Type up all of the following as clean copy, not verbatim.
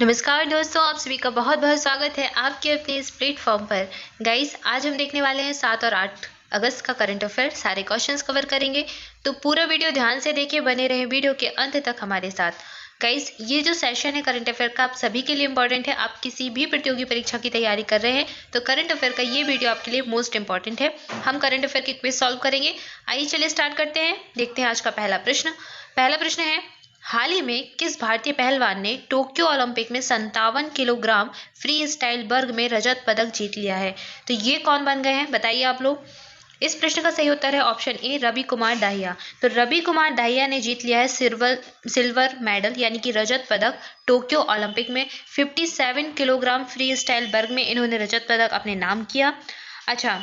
नमस्कार दोस्तों, आप सभी का बहुत बहुत स्वागत है आपके अपने इस प्लेटफॉर्म पर। गाइस, आज हम देखने वाले हैं 7 और 8 अगस्त का करंट अफेयर। सारे क्वेश्चंस कवर करेंगे, तो पूरा वीडियो ध्यान से देखिए, बने रहें वीडियो के अंत तक हमारे साथ। गाइस, ये जो सेशन है करंट अफेयर का आप सभी के लिए इंपॉर्टेंट है। आप किसी भी प्रतियोगी परीक्षा की तैयारी कर रहे हैं तो करंट अफेयर का ये वीडियो आपके लिए मोस्ट इंपॉर्टेंट है। हम करंट अफेयर की क्विज सॉल्व करेंगे। आइए चलिए स्टार्ट करते हैं। देखते हैं आज का पहला प्रश्न है, हाल ही में किस भारतीय पहलवान ने टोक्यो ओलंपिक में 57 किलोग्राम फ्री स्टाइल वर्ग में रजत पदक जीत लिया है? तो ये कौन बन गए हैं, बताइए आप लोग। इस प्रश्न का सही उत्तर है ऑप्शन ए, रवि कुमार दाहिया। तो रवि कुमार दाहिया ने जीत लिया है सिल्वर मेडल यानी कि रजत पदक टोक्यो ओलंपिक में। 57 किलोग्राम फ्री स्टाइल वर्ग में इन्होंने रजत पदक अपने नाम किया। अच्छा,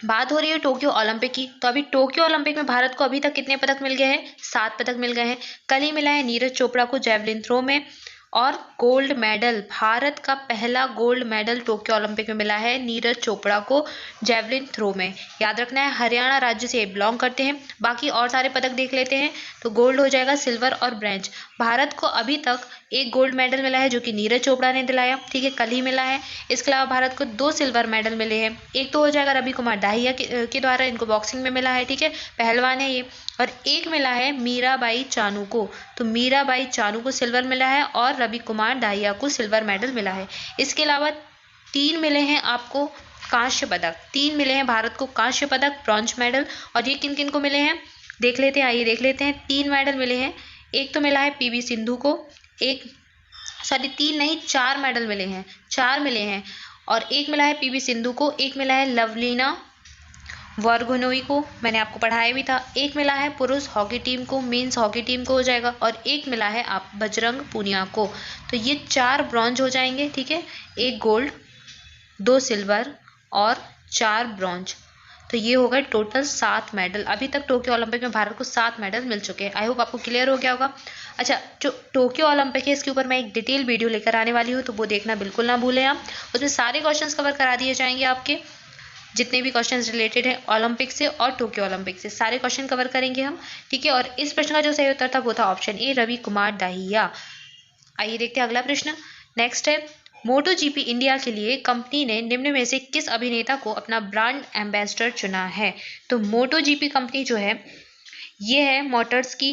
बात हो रही है टोक्यो ओलंपिक की, तो अभी टोक्यो ओलंपिक में भारत को अभी तक कितने पदक मिल गए हैं? 7 पदक मिल गए हैं। कल ही मिला है नीरज चोपड़ा को जैवलिन थ्रो में, और गोल्ड मेडल, भारत का पहला गोल्ड मेडल टोक्यो ओलंपिक में मिला है नीरज चोपड़ा को जैवलिन थ्रो में। याद रखना है, हरियाणा राज्य से बिलोंग करते हैं। बाकी और सारे पदक देख लेते हैं, तो गोल्ड हो जाएगा, सिल्वर और ब्रॉन्ज। भारत को अभी तक एक गोल्ड मेडल मिला है जो कि नीरज चोपड़ा ने दिलाया, ठीक है, कल ही मिला है। इसके अलावा भारत को 2 सिल्वर मेडल मिले हैं। एक तो हो जाएगा रवि कुमार दाहिया के द्वारा, इनको बॉक्सिंग में मिला है, ठीक है, पहलवान है ये। और एक मिला है मीराबाई चानू को, तो मीराबाई चानू को सिल्वर मिला है और रवि कुमार दाहिया को सिल्वर मेडल मिला है। इसके अलावा 3 मिले हैं आपको कांस्य पदक, 3 मिले हैं भारत को कांस्य पदक, ब्रॉन्ज मेडल। और ये किन किन को मिले हैं देख लेते हैं, आइए देख लेते हैं। 3 मेडल मिले हैं। एक तो मिला है पीवी सिंधु को, एक सॉरी 3 नहीं 4 मेडल मिले हैं, 4 मिले हैं। और एक मिला है पीवी सिंधु को, एक मिला है लवलीना वर्गोनोई को, मैंने आपको पढ़ाया भी था। एक मिला है पुरुष हॉकी टीम को, मेंस हॉकी टीम को हो जाएगा। और एक मिला है आप बजरंग पूनिया को। तो ये 4 ब्रॉन्ज हो जाएंगे, ठीक है, एक गोल्ड, 2 सिल्वर और 4 ब्रॉन्ज। तो ये हो गए टोटल 7 मेडल। अभी तक टोक्यो ओलंपिक में भारत को 7 मेडल मिल चुके हैं। आई होप आपको क्लियर हो गया होगा। अच्छा, जो टोक्यो ओलंपिक है इसके ऊपर मैं एक डिटेल वीडियो लेकर आने वाली हूँ, तो वो देखना बिल्कुल ना भूलें आप। उसमें सारे क्वेश्चंस कवर करा दिए जाएंगे, आपके जितने भी क्वेश्चंस रिलेटेड हैं ओलंपिक से और टोक्यो ओलंपिक से, सारे क्वेश्चन कवर करेंगे हम, ठीक है। और इस प्रश्न का जो सही उत्तर था वो था ऑप्शन ए, रवि कुमार दाहिया। आइए देखते हैं अगला प्रश्न। नेक्स्ट है, मोटो जीपी इंडिया के लिए कंपनी ने निम्न में से किस अभिनेता को अपना ब्रांड एम्बेसडर चुना है? तो मोटो जीपी कंपनी जो है ये है मोटर्स की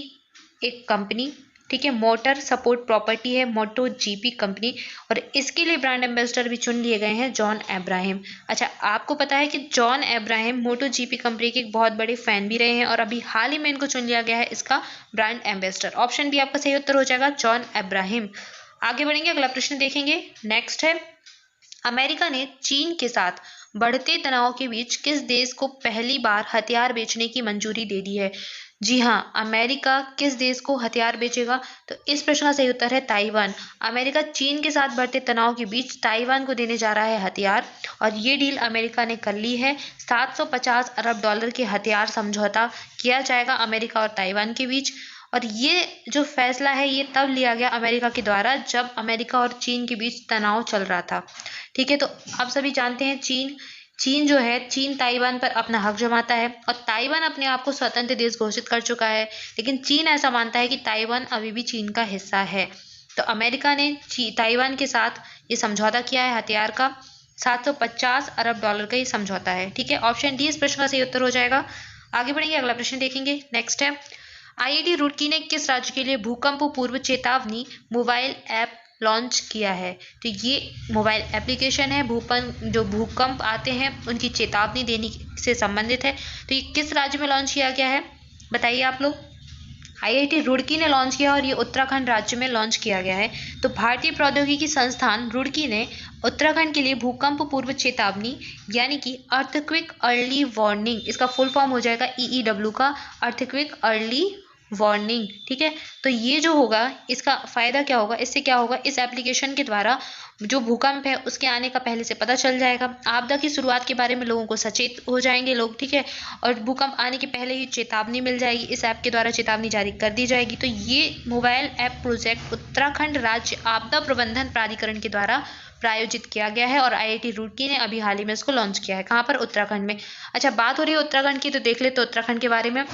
एक कंपनी, ठीक है, मोटर सपोर्ट प्रॉपर्टी है मोटो जीपी कंपनी। और इसके लिए ब्रांड एम्बेसडर भी चुन लिए गए हैं जॉन अब्राहम। अच्छा, आपको पता है कि जॉन अब्राहम मोटो जीपी कंपनी के एक बहुत बड़े फैन भी रहे हैं, और अभी हाल ही में इनको चुन लिया गया है इसका ब्रांड एम्बेसडर। ऑप्शन बी आपका सही उत्तर हो जाएगा, जॉन अब्राहम। आगे बढ़ेंगे, अगला प्रश्न देखेंगे। नेक्स्ट है, अमेरिका ने चीन के साथ बढ़ते तनाव के बीच किस देश को पहली बार हथियार बेचने की मंजूरी दे दी है? जी हाँ, अमेरिका किस देश को हथियार बेचेगा? तो इस प्रश्न का सही उत्तर है ताइवान। अमेरिका चीन के साथ बढ़ते तनाव के बीच ताइवान को देने जा रहा है हथियार, और ये डील अमेरिका ने कर ली है। 750 अरब डॉलर के हथियार समझौता किया जाएगा अमेरिका और ताइवान के बीच। और ये जो फैसला है ये तब लिया गया अमेरिका के द्वारा जब अमेरिका और चीन के बीच तनाव चल रहा था, ठीक है। तो आप सभी जानते हैं चीन जो है, चीन ताइवान पर अपना हक जमाता है, और ताइवान अपने आप को स्वतंत्र देश घोषित कर चुका है, लेकिन चीन ऐसा मानता है कि ताइवान अभी भी चीन का हिस्सा है। तो अमेरिका ने ताइवान के साथ ये समझौता किया है हथियार का, 750 अरब डॉलर का ये समझौता है, ठीक है। ऑप्शन डी इस प्रश्न का सही उत्तर हो जाएगा। आगे बढ़ेंगे, अगला प्रश्न देखेंगे। नेक्स्ट है, आईआईटी रुड़की ने किस राज्य के लिए भूकंप पूर्व चेतावनी मोबाइल ऐप लॉन्च किया है? तो ये मोबाइल एप्लीकेशन है, जो भूकंप आते हैं उनकी चेतावनी देने से संबंधित है। तो ये किस राज्य में लॉन्च किया गया है, बताइए आप लोग। आईआईटी रुड़की ने लॉन्च किया, और ये उत्तराखंड राज्य में लॉन्च किया गया है। तो भारतीय प्रौद्योगिकी संस्थान रुड़की ने उत्तराखंड के लिए भूकंप पूर्व चेतावनी यानी कि अर्थक्वेक अर्ली वार्निंग, इसका फुल फॉर्म हो जाएगा ईईडब्ल्यू का, अर्थक्वेक अर्ली वार्निंग, ठीक है। तो ये जो होगा इसका फ़ायदा क्या होगा, इससे क्या होगा, इस एप्लीकेशन के द्वारा जो भूकंप है उसके आने का पहले से पता चल जाएगा, आपदा की शुरुआत के बारे में लोगों को सचेत हो जाएंगे लोग, ठीक है। और भूकंप आने के पहले ही चेतावनी मिल जाएगी, इस ऐप के द्वारा चेतावनी जारी कर दी जाएगी। तो ये मोबाइल ऐप प्रोजेक्ट उत्तराखंड राज्य आपदा प्रबंधन प्राधिकरण के द्वारा प्रायोजित किया गया है, और आईआईटी रुड़की ने अभी हाल ही में इसको लॉन्च किया है। कहाँ पर? उत्तराखंड में। अच्छा, बात हो रही है उत्तराखंड की, तो देख ले तो उत्तराखंड के बारे में।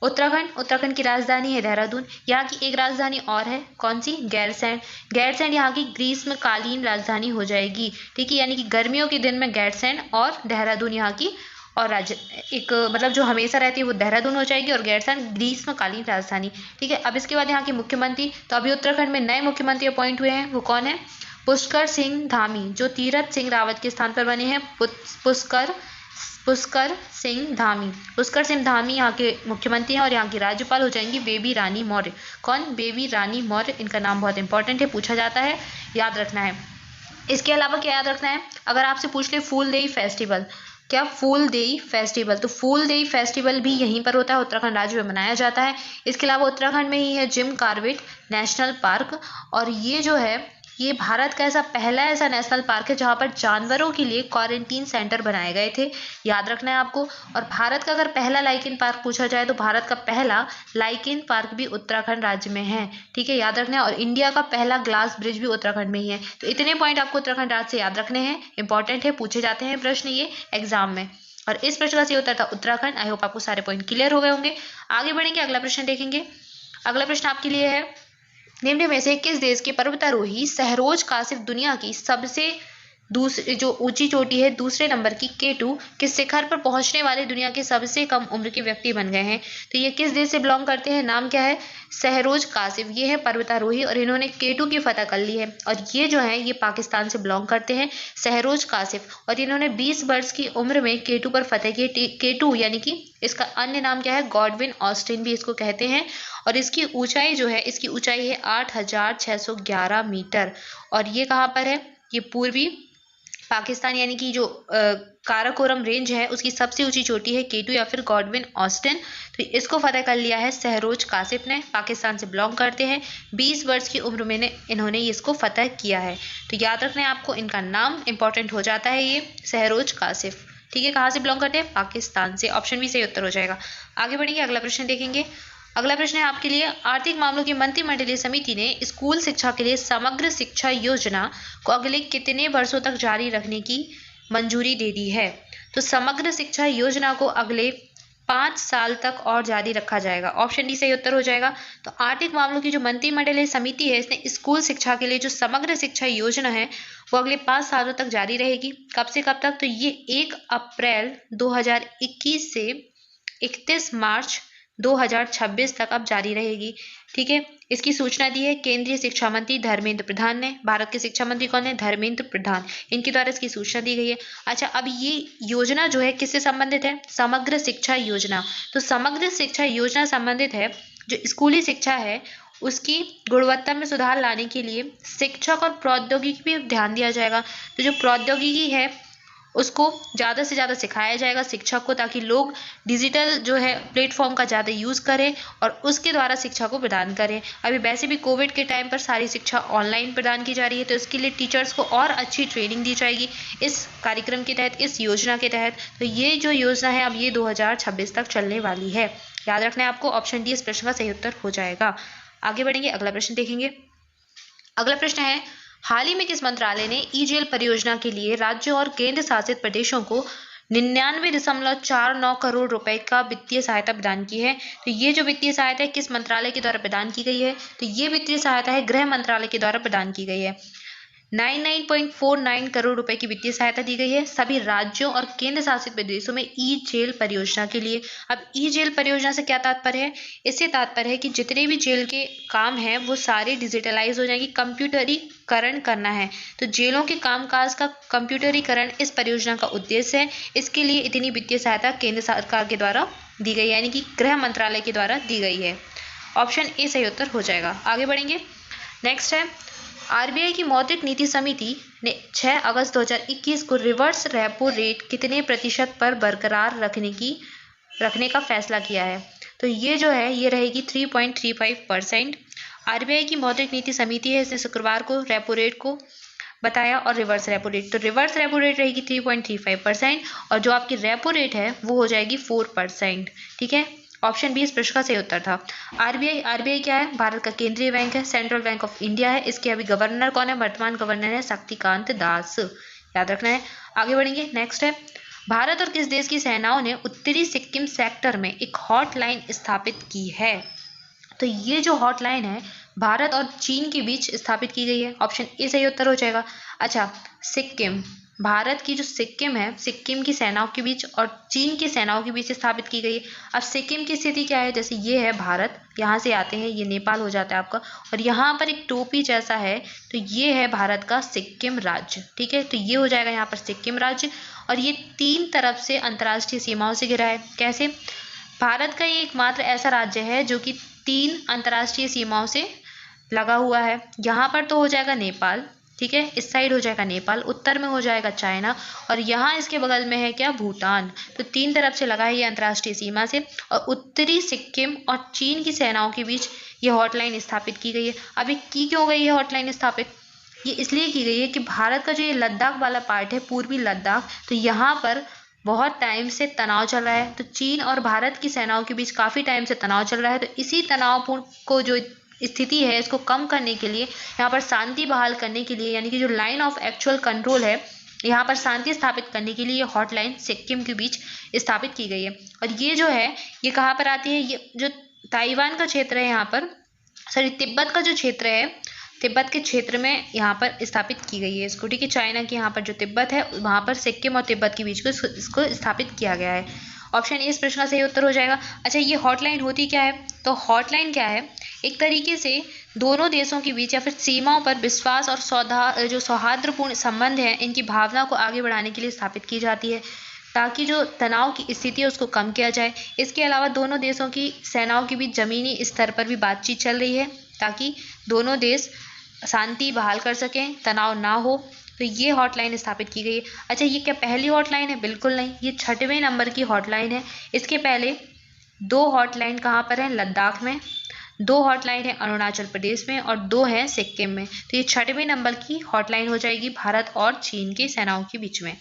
उत्तराखंड की राजधानी है देहरादून। यहाँ की एक राजधानी और है, कौन सी? गैरसैंण। गैरसैंण यहाँ की ग्रीष्मकालीन राजधानी हो जाएगी, ठीक है, यानी कि गर्मियों के दिन में गैरसैंण और देहरादून यहाँ की और राज्य एक मतलब जो हमेशा रहती है वो देहरादून हो जाएगी और गैरसैंण ग्रीष्मकालीन राजधानी, ठीक है। अब इसके बाद यहाँ के मुख्यमंत्री, तो अभी उत्तराखंड में नए मुख्यमंत्री अपॉइंट हुए हैं, वो कौन है? पुष्कर सिंह धामी, जो तीरथ सिंह रावत के स्थान पर बने हैं। पुष्कर सिंह धामी। पुष्कर सिंह धामी यहाँ के मुख्यमंत्री हैं और यहाँ की राज्यपाल हो जाएंगी बेबी रानी मौर्य। कौन? बेबी रानी मौर्य। इनका नाम बहुत इंपॉर्टेंट है, पूछा जाता है, याद रखना है। इसके अलावा क्या याद रखना है? अगर आपसे पूछ ले फूलदेई फेस्टिवल, क्या? फूलदेई फेस्टिवल, तो फूलदेई फेस्टिवल भी यहीं पर होता है, उत्तराखंड राज्य में मनाया जाता है। इसके अलावा उत्तराखंड में ही है जिम कॉर्बेट नेशनल पार्क, और ये जो है ये भारत का पहला ऐसा नेशनल पार्क है जहाँ पर जानवरों के लिए क्वारंटीन सेंटर बनाए गए थे, याद रखना है आपको। और भारत का अगर पहला लाइकेन पार्क पूछा जाए तो भारत का पहला लाइकेन पार्क भी उत्तराखंड राज्य में है, ठीक है, याद रखना है। और इंडिया का पहला ग्लास ब्रिज भी उत्तराखंड में ही है। तो इतने पॉइंट आपको उत्तराखंड राज्य से याद रखने हैं, इंपॉर्टेंट है, पूछे जाते हैं प्रश्न ये एग्जाम में। और इस प्रश्न का सही उत्तर था उत्तराखंड। आई होप आपको सारे पॉइंट क्लियर हो गए होंगे। आगे बढ़ेंगे, अगला प्रश्न देखेंगे। अगला प्रश्न आपके लिए है, निम्न में से किस देश के पर्वतारोही सहरोज कासिफ दुनिया की सबसे दूसरी जो ऊंची चोटी है दूसरे नंबर की K2 के शिखर पर पहुंचने वाले दुनिया के सबसे कम उम्र के व्यक्ति बन गए हैं? तो ये किस देश से बिलोंग करते हैं? नाम क्या है? सहरोज कासिफ, ये है पर्वतारोही और इन्होंने K2 की फतह कर ली है। और ये जो है ये पाकिस्तान से बिलोंग करते हैं, सहरोज कासिफ, और इन्होंने 20 वर्ष की उम्र में K2 पर फतह की। K2 यानी कि इसका अन्य नाम क्या है? गॉडविन ऑस्टिन भी इसको कहते हैं। और इसकी ऊंचाई जो है, इसकी ऊंचाई है 8611 मीटर। और ये कहाँ पर है? ये पूर्वी पाकिस्तान यानी कि जो काराकोरम रेंज है उसकी सबसे ऊंची चोटी है K2 या फिर गॉडविन ऑस्टिन। तो इसको फतह कर लिया है सहरोज कासिफ ने, पाकिस्तान से बिलोंग करते हैं, 20 वर्ष की उम्र में इन्होंने इसको फतह किया है। तो याद रखना है आपको, इनका नाम इंपॉर्टेंट हो जाता है ये सहरोज कासिफ, ठीक है। कहाँ से बिलोंग करते हैं? पाकिस्तान से। ऑप्शन भी सही उत्तर हो जाएगा। आगे बढ़ेंगे, अगला प्रश्न देखेंगे। अगला प्रश्न है आपके लिए, आर्थिक मामलों की मंत्रिमंडलीय समिति ने स्कूल शिक्षा के लिए समग्र शिक्षा योजना को अगले कितने वर्षों तक जारी रखने की मंजूरी दे दी है? तो समग्र शिक्षा योजना को अगले 5 साल तक और जारी रखा जाएगा। ऑप्शन डी सही उत्तर हो जाएगा। तो आर्थिक मामलों की जो मंत्रिमंडलीय समिति है इसने स्कूल शिक्षा के लिए जो समग्र शिक्षा योजना है वो अगले 5 सालों तक जारी रहेगी। कब से कब तक? तो ये 1 अप्रैल 2021 से 31 मार्च 2026 तक अब जारी रहेगी, ठीक है। इसकी सूचना दी है केंद्रीय शिक्षा मंत्री धर्मेंद्र प्रधान ने। भारत के शिक्षा मंत्री कौन है? धर्मेंद्र प्रधान, इनके द्वारा इसकी सूचना दी गई है। अच्छा, अब ये योजना जो है किससे संबंधित है? समग्र शिक्षा योजना। तो समग्र शिक्षा योजना संबंधित है जो स्कूली शिक्षा है उसकी गुणवत्ता में सुधार लाने के लिए शिक्षक और प्रौद्योगिकी पे ध्यान दिया जाएगा। तो जो प्रौद्योगिकी है उसको ज़्यादा से ज़्यादा सिखाया जाएगा शिक्षक को, ताकि लोग डिजिटल जो है प्लेटफॉर्म का ज़्यादा यूज़ करें और उसके द्वारा शिक्षा को प्रदान करें। अभी वैसे भी कोविड के टाइम पर सारी शिक्षा ऑनलाइन प्रदान की जा रही है, तो इसके लिए टीचर्स को और अच्छी ट्रेनिंग दी जाएगी इस कार्यक्रम के तहत, इस योजना के तहत। तो ये जो योजना है अब ये 2026 तक चलने वाली है, याद रखना है आपको। ऑप्शन डी इस प्रश्न का सही उत्तर हो जाएगा। आगे बढ़ेंगे, अगला प्रश्न देखेंगे। अगला प्रश्न है, हाल ही में किस मंत्रालय ने ई जेल परियोजना के लिए राज्यों और केंद्र शासित प्रदेशों को 99.49 करोड़ रुपए का वित्तीय सहायता प्रदान की है? तो ये जो वित्तीय सहायता है किस मंत्रालय के द्वारा प्रदान की गई है? तो ये वित्तीय सहायता है गृह मंत्रालय के द्वारा प्रदान की गई है। 99.49 करोड़ रुपए की वित्तीय सहायता दी गई है सभी राज्यों और केंद्र शासित प्रदेशों में ई जेल परियोजना के लिए। अब ई जेल परियोजना से क्या तात्पर्य है? इससे तात्पर्य है कि जितने भी जेल के काम हैं वो सारे डिजिटलाइज हो जाएंगे, कंप्यूटरीकरण करना है। तो जेलों के कामकाज का कंप्यूटरीकरण इस परियोजना का उद्देश्य है। इसके लिए इतनी वित्तीय सहायता केंद्र सरकार के द्वारा दी गई है, यानी कि गृह मंत्रालय के द्वारा दी गई है। ऑप्शन ए सही उत्तर हो जाएगा। आगे बढ़ेंगे, नेक्स्ट है, आरबीआई की मौद्रिक नीति समिति ने 6 अगस्त 2021 को रिवर्स रेपो रेट कितने प्रतिशत पर बरकरार रखने का फैसला किया है? तो ये जो है ये रहेगी 3.35%। आरबीआई की मौद्रिक नीति समिति है, इसने शुक्रवार को रेपो रेट को बताया और रिवर्स रेपो रेट, तो रिवर्स रेपो रेट रहेगी 3.35% और जो आपकी रेपो रेट है वो हो जाएगी 4%, ठीक है। ऑप्शन बी इस प्रश्न का सही उत्तर था। आरबीआई क्या है? भारत का केंद्रीय बैंक है, सेंट्रल बैंक ऑफ इंडिया है। इसके अभी गवर्नर कौन है? वर्तमान गवर्नर है शक्तिकांत दास, याद रखना है। आगे बढ़ेंगे, नेक्स्ट है, भारत और किस देश की सेनाओं ने उत्तरी सिक्किम सेक्टर में एक हॉटलाइन स्थापित की है? तो ये जो हॉटलाइन है भारत और चीन के बीच स्थापित की गई है। ऑप्शन ए सही उत्तर हो जाएगा। अच्छा, सिक्किम, भारत की जो सिक्किम है, सिक्किम की सेनाओं के बीच और चीन की सेनाओं के बीच स्थापित की गई है। अब सिक्किम की स्थिति क्या है? जैसे ये है भारत, यहाँ से आते हैं, ये नेपाल हो जाता है आपका, और यहाँ पर एक टोपी जैसा है, तो ये है भारत का सिक्किम राज्य। ठीक है, तो ये हो जाएगा यहाँ पर सिक्किम राज्य। और ये 3 तरफ से अंतर्राष्ट्रीय सीमाओं से घिरा है। कैसे? भारत का ये एकमात्र ऐसा राज्य है जो कि 3 अंतर्राष्ट्रीय सीमाओं से लगा हुआ है। यहाँ पर तो हो जाएगा नेपाल, ठीक है, इस साइड हो जाएगा नेपाल, उत्तर में हो जाएगा चाइना, और यहाँ इसके बगल में है क्या? भूटान। तो 3 तरफ से लगा है ये अंतर्राष्ट्रीय सीमा से, और उत्तरी सिक्किम और चीन की सेनाओं के बीच ये हॉटलाइन स्थापित की गई है। अभी की क्यों गई है हॉटलाइन स्थापित? ये इसलिए की गई है कि भारत का जो ये लद्दाख वाला पार्ट है, पूर्वी लद्दाख, तो यहाँ पर बहुत टाइम से तनाव चल रहा है। तो चीन और भारत की सेनाओं के बीच काफ़ी टाइम से तनाव चल रहा है। तो इसी तनावपूर्ण को जो स्थिति है इसको कम करने के लिए, यहाँ पर शांति बहाल करने के लिए, यानी कि जो लाइन ऑफ एक्चुअल कंट्रोल है, यहाँ पर शांति स्थापित करने के लिए ये हॉटलाइन सिक्किम के बीच स्थापित की गई है। और ये जो है ये कहाँ पर आती है? ये जो ताइवान का क्षेत्र है, यहाँ पर सॉरी तिब्बत का जो क्षेत्र है, तिब्बत के क्षेत्र में यहाँ पर स्थापित की गई है इसको। ठीक है, चाइना की यहाँ पर जो तिब्बत है वहाँ पर सिक्किम और तिब्बत के बीच को इसको स्थापित किया गया है। ऑप्शन ए इस प्रश्न का सही उत्तर हो जाएगा। अच्छा, ये हॉटलाइन होती क्या है? तो हॉटलाइन क्या है? एक तरीके से दोनों देशों के बीच या फिर सीमाओं पर विश्वास और जो सौहार्दपूर्ण संबंध है, इनकी भावना को आगे बढ़ाने के लिए स्थापित की जाती है, ताकि जो तनाव की स्थिति है उसको कम किया जाए। इसके अलावा दोनों देशों की सेनाओं के बीच जमीनी स्तर पर भी बातचीत चल रही है, ताकि दोनों देश शांति बहाल कर सकें, तनाव ना हो। तो ये हॉटलाइन स्थापित की गई है। अच्छा, ये क्या पहली हॉटलाइन है? बिल्कुल नहीं, ये 6वें नंबर की हॉटलाइन है। इसके पहले 2 हॉटलाइन कहाँ पर है? लद्दाख में, 2 हॉटलाइन है अरुणाचल प्रदेश में, और 2 है सिक्किम में। तो ये 6वें नंबर की हॉटलाइन हो जाएगी भारत और चीन की सेनाओं के बीच में।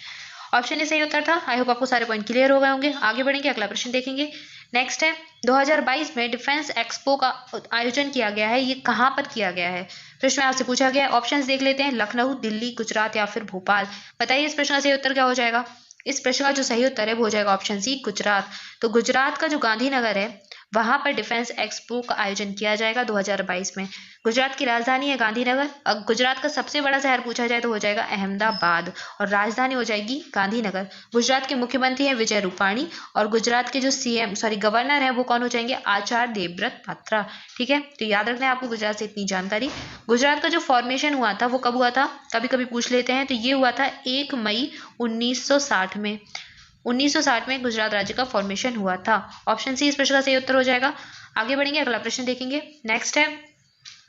ऑप्शन ए सही उत्तर था। आई होप आपको सारे पॉइंट क्लियर हो गए होंगे। आगे बढ़ेंगे, अगला प्रश्न देखेंगे। नेक्स्ट है 2022 में डिफेंस एक्सपो का आयोजन किया गया है, ये कहाँ पर किया गया है? प्रश्न में आपसे पूछा गया है। ऑप्शंस देख लेते हैं, लखनऊ, दिल्ली, गुजरात या फिर भोपाल। बताइए इस प्रश्न का सही उत्तर क्या हो जाएगा? इस प्रश्न का जो सही उत्तर है वो हो जाएगा ऑप्शन सी, गुजरात। तो गुजरात का जो गांधीनगर है वहां पर डिफेंस एक्सपो का आयोजन किया जाएगा 2022 में। गुजरात की राजधानी है गांधीनगर। और गुजरात का सबसे बड़ा शहर पूछा जाए तो हो जाएगा अहमदाबाद, और राजधानी हो जाएगी गांधीनगर। गुजरात के मुख्यमंत्री हैं विजय रूपाणी, और गुजरात के जो गवर्नर है वो कौन हो जाएंगे? आचार्य देवव्रत पात्रा। ठीक है, तो याद रखना है आपको गुजरात से इतनी जानकारी। गुजरात का जो फॉर्मेशन हुआ था वो कब हुआ था? कभी कभी पूछ लेते हैं। तो ये हुआ था 1 मई 1960 में। 1960 में गुजरात राज्य का फॉर्मेशन हुआ था। ऑप्शन सी इस प्रश्न का सही उत्तर हो जाएगा। आगे बढ़ेंगे, अगला प्रश्न देखेंगे। नेक्स्ट है,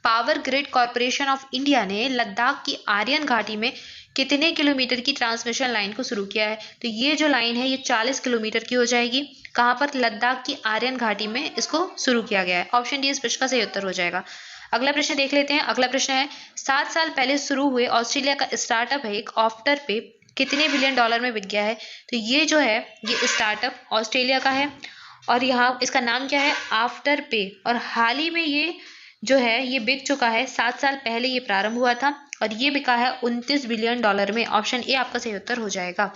power grid corporation of India ने लद्दाख की आर्यन घाटी में कितने किलोमीटर की ट्रांसमिशन लाइन को शुरू किया है? तो ये जो लाइन है ये 40 किलोमीटर की हो जाएगी। कहाँ पर? लद्दाख की आर्यन घाटी में इसको शुरू किया गया है। ऑप्शन डी इस प्रश्न का सही उत्तर हो जाएगा। अगला प्रश्न देख लेते हैं। अगला प्रश्न है, 7 साल पहले शुरू हुए ऑस्ट्रेलिया का स्टार्टअप है एक ऑफ्टर पे कितने बिलियन डॉलर में बिक गया है? तो ये जो है ये स्टार्टअप ऑस्ट्रेलिया का है, और यहाँ इसका नाम क्या है? आफ्टर पे। और हाल ही में ये जो है ये बिक चुका है। 7 साल पहले ये प्रारंभ हुआ था, और ये बिका है 29 बिलियन डॉलर में। ऑप्शन ए आपका सही उत्तर हो जाएगा।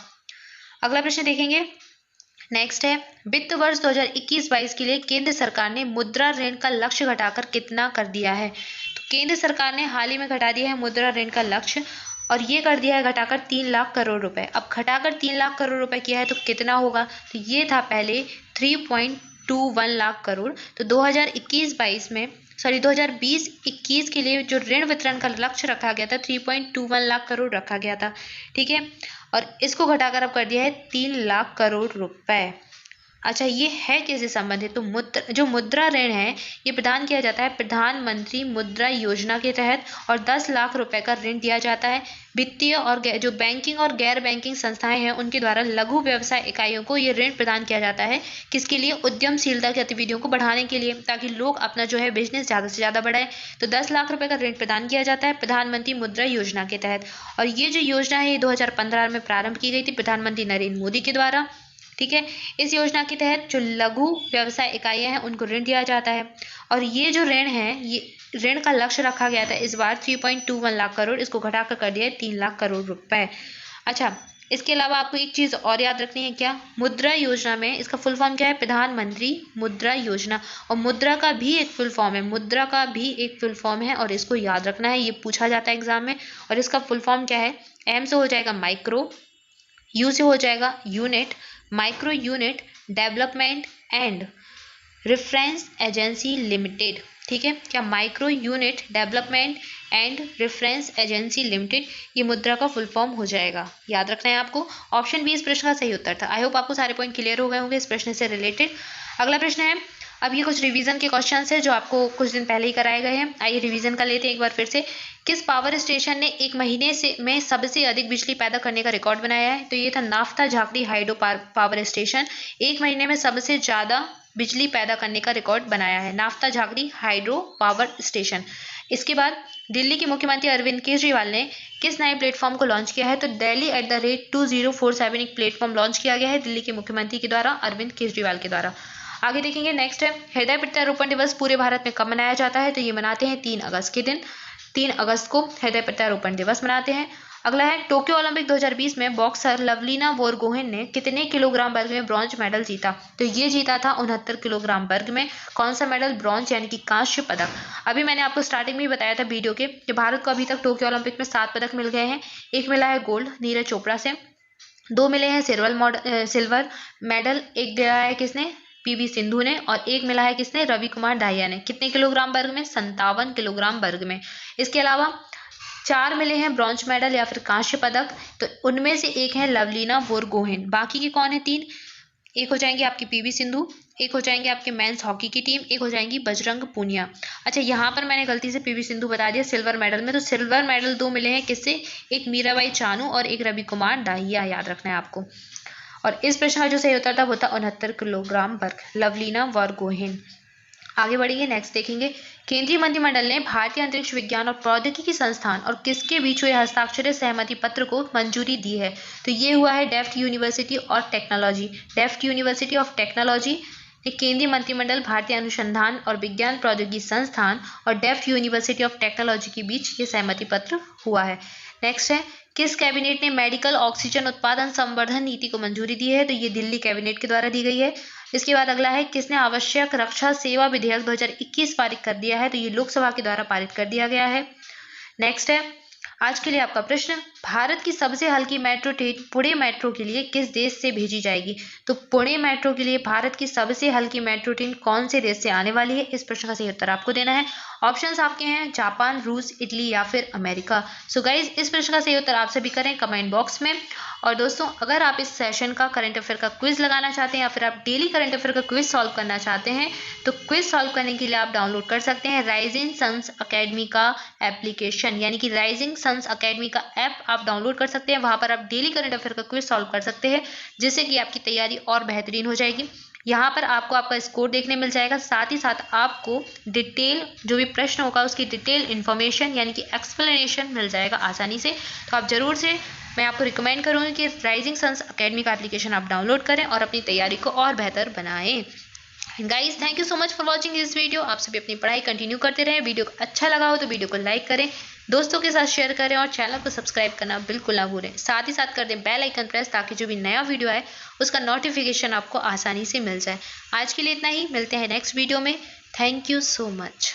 अगला प्रश्न देखेंगे। नेक्स्ट है, वित्त वर्ष 2021-22 के लिए केंद्र सरकार ने मुद्रा ऋण का लक्ष्य घटाकर कितना कर दिया है? तो केंद्र सरकार ने हाल ही में घटा दिया है मुद्रा ऋण का लक्ष्य, और ये कर दिया है घटाकर 3 लाख करोड़ रुपए। अब घटाकर 3 लाख करोड़ रुपए किया है तो कितना होगा? तो ये था पहले 3.21 लाख करोड़। तो 2021-22 में 2020-21 के लिए जो ऋण वितरण का लक्ष्य रखा गया था 3.21 लाख करोड़ रखा गया था। ठीक है, और इसको घटाकर अब कर दिया है 3 लाख करोड़ रुपए। अच्छा, ये है किससे संबंधित? तो जो मुद्रा ऋण है ये प्रदान किया जाता है प्रधानमंत्री मुद्रा योजना के तहत, और 10 लाख रुपए का ऋण दिया जाता है वित्तीय और जो बैंकिंग और गैर बैंकिंग संस्थाएं हैं उनके द्वारा लघु व्यवसाय इकाइयों को ये ऋण प्रदान किया जाता है। किसके लिए? उद्यमशीलता गतिविधियों को बढ़ाने के लिए, ताकि लोग अपना जो है बिजनेस ज़्यादा से ज़्यादा बढ़ाएं। तो 10 लाख रुपए का ऋण प्रदान किया जाता है प्रधानमंत्री मुद्रा योजना के तहत। और ये जो योजना है 2015 में प्रारंभ की गई थी प्रधानमंत्री नरेंद्र मोदी के द्वारा। ठीक है, इस योजना के तहत जो लघु व्यवसाय इकाइयां हैं उनको ऋण दिया जाता है, और ये जो ऋण है ये ऋण का लक्ष्य रखा गया था इस बार 3.21 लाख करोड़, इसको घटाकर कर दिया है 3 लाख करोड़ रुपए। अच्छा, इसके अलावा आपको एक चीज़ और याद रखनी है, क्या? मुद्रा योजना में इसका फुल फॉर्म क्या है? प्रधानमंत्री मुद्रा योजना। और मुद्रा का भी एक फुल फॉर्म है, मुद्रा का भी एक फुल फॉर्म है और इसको याद रखना है, ये पूछा जाता है एग्जाम में। और इसका फुल फॉर्म क्या है? एम से हो जाएगा माइक्रो, यू से हो जाएगा unit, micro unit development and reference agency limited. ठीक है, क्या? Micro unit development and reference agency limited, ये मुद्रा का फुल फॉर्म हो जाएगा। याद रखना है आपको। ऑप्शन बी इस प्रश्न का सही उत्तर था। आई होप आपको सारे पॉइंट क्लियर हो गए होंगे इस प्रश्न से रिलेटेड। अगला प्रश्न है, अब ये कुछ रिवीजन के क्वेश्चंस है जो आपको कुछ दिन पहले ही कराए गए हैं। आइए रिवीजन कर लेते हैं एक बार फिर से। किस पावर स्टेशन ने एक महीने से में सबसे अधिक बिजली पैदा करने का रिकॉर्ड बनाया है? तो ये था naphtha Jhakri hydro power station, एक महीने में सबसे ज्यादा बिजली पैदा करने का रिकॉर्ड बनाया है, naphtha Jhakri hydro power station. इसके बाद दिल्ली के मुख्यमंत्री अरविंद केजरीवाल ने किस नए प्लेटफॉर्म को लॉन्च किया है? तो Delhi@2047 एक प्लेटफॉर्म लॉन्च किया गया है दिल्ली के मुख्यमंत्री के द्वारा, अरविंद केजरीवाल के द्वारा। आगे देखेंगे, नेक्स्ट है, हृदय प्रत्यारोपण दिवस पूरे भारत में कब मनाया जाता है? तो ये मनाते हैं 3 अगस्त के दिन, 3 अगस्त को हृदय प्रत्यारोपण दिवस मनाते हैं। अगला है, टोक्यो ओलंपिक 2020 में बॉक्सर लवलीना बोरगोहेन ने कितने किलोग्राम वर्ग में ब्रॉन्ज मेडल जीता? तो ये जीता था 69 किलोग्राम वर्ग में। कौन सा मेडल? ब्रॉन्ज यानी कि कांस्य पदक। अभी मैंने आपको स्टार्टिंग में ही बताया था वीडियो के कि भारत को अभी तक टोक्यो ओलंपिक में 7 पदक मिल गए हैं। एक मिला है गोल्ड नीरज चोपड़ा से, 2 मिले हैं सिल्वर मेडल, एक दिया है किसने? पीवी सिंधु ने, और एक मिला है किसने? रवि कुमार दाहिया ने। कितने किलोग्राम वर्ग में? 57 किलोग्राम वर्ग में। इसके अलावा 4 मिले हैं ब्रॉन्ज मेडल या फिर कांस्य पदक, तो उनमें से एक है लवलीना बोरगोहेन। बाकी के कौन है? 3, एक हो जाएंगे आपकी पीवी सिंधु, एक हो जाएंगे आपके मेंस हॉकी की टीम, एक हो जाएंगी बजरंग पूनिया। अच्छा, यहाँ पर मैंने गलती से पीवी सिंधु बता दिया सिल्वर मेडल में, तो सिल्वर मेडल 2 मिले हैं किससे? एक मीराबाई चानू और एक रवि कुमार दाहिया, याद रखना है आपको। और इस प्रश्न का जो सही उत्तर था वो था 69 किलोग्राम वर्ग, लवलीना बोरगोहेन। आगे बढ़ेंगे, नेक्स्ट देखेंगे, केंद्रीय मंत्रिमंडल ने भारतीय अंतरिक्ष विज्ञान और प्रौद्योगिकी संस्थान और किसके बीच हुए हस्ताक्षरित सहमति पत्र को मंजूरी दी है? तो ये हुआ है डेफ्ट यूनिवर्सिटी और टेक्नोलॉजी, डेफ्ट यूनिवर्सिटी ऑफ टेक्नोलॉजी। केंद्रीय मंत्रिमंडल भारतीय अनुसंधान और विज्ञान प्रौद्योगिकी संस्थान और डेफ्ट यूनिवर्सिटी ऑफ टेक्नोलॉजी के बीच ये सहमति पत्र हुआ है। नेक्स्ट है, किस कैबिनेट ने मेडिकल ऑक्सीजन उत्पादन संवर्धन नीति को मंजूरी दी है? तो ये दिल्ली कैबिनेट के द्वारा दी गई है। इसके बाद अगला है, किसने आवश्यक रक्षा सेवा विधेयक 2021 पारित कर दिया है? तो ये लोकसभा के द्वारा पारित कर दिया गया है। नेक्स्ट है, आज के लिए आपका प्रश्न, भारत की सबसे हल्की मेट्रो ट्रेन पुणे मेट्रो के लिए किस देश से भेजी जाएगी? तो पुणे मेट्रो के लिए भारत की सबसे हल्की मेट्रो ट्रेन कौन से देश से आने वाली है? इस प्रश्न का सही उत्तर आपको देना है। ऑप्शंस आपके हैं जापान, रूस, इटली या फिर अमेरिका। सो गाइज, इस प्रश्न का सही उत्तर आप सभी करें कमेंट बॉक्स में। और दोस्तों, अगर आप इस सेशन का करंट अफेयर का क्विज लगाना चाहते हैं या फिर आप डेली करंट अफेयर का क्विज सॉल्व करना चाहते हैं, तो क्विज सॉल्व करने के लिए आप डाउनलोड कर सकते हैं राइजिंग सन्स अकेडमी का एप्लीकेशन, यानी कि राइजिंग सन्स अकेडमी का ऐप आप डाउनलोड कर सकते हैं। वहां पर आप डेली करंट अफेयर का क्विज सॉल्व कर सकते हैं, जिससे कि आपकी तैयारी और बेहतरीन हो जाएगी। यहाँ पर आपको आपका स्कोर देखने मिल जाएगा, साथ ही साथ आपको डिटेल जो भी प्रश्न होगा उसकी डिटेल इन्फॉर्मेशन यानी कि एक्सप्लेनेशन मिल जाएगा आसानी से। तो आप जरूर से, मैं आपको रिकमेंड करूँगी कि राइजिंग सन्स अकेडमी का एप्लीकेशन आप डाउनलोड करें और अपनी तैयारी को और बेहतर बनाएं। Guys, thank you so much for watching this video. आप सभी अपनी पढ़ाई कंटिन्यू करते रहें। वीडियो को अच्छा लगा हो तो वीडियो को लाइक करें, दोस्तों के साथ शेयर करें और चैनल को सब्सक्राइब करना बिल्कुल ना भूलें। साथ ही साथ कर दें बेल आइकन प्रेस, ताकि जो भी नया वीडियो आए उसका नोटिफिकेशन आपको आसानी से मिल जाए। आज के लिए इतना ही, मिलते हैं नेक्स्ट वीडियो में। Thank you so much.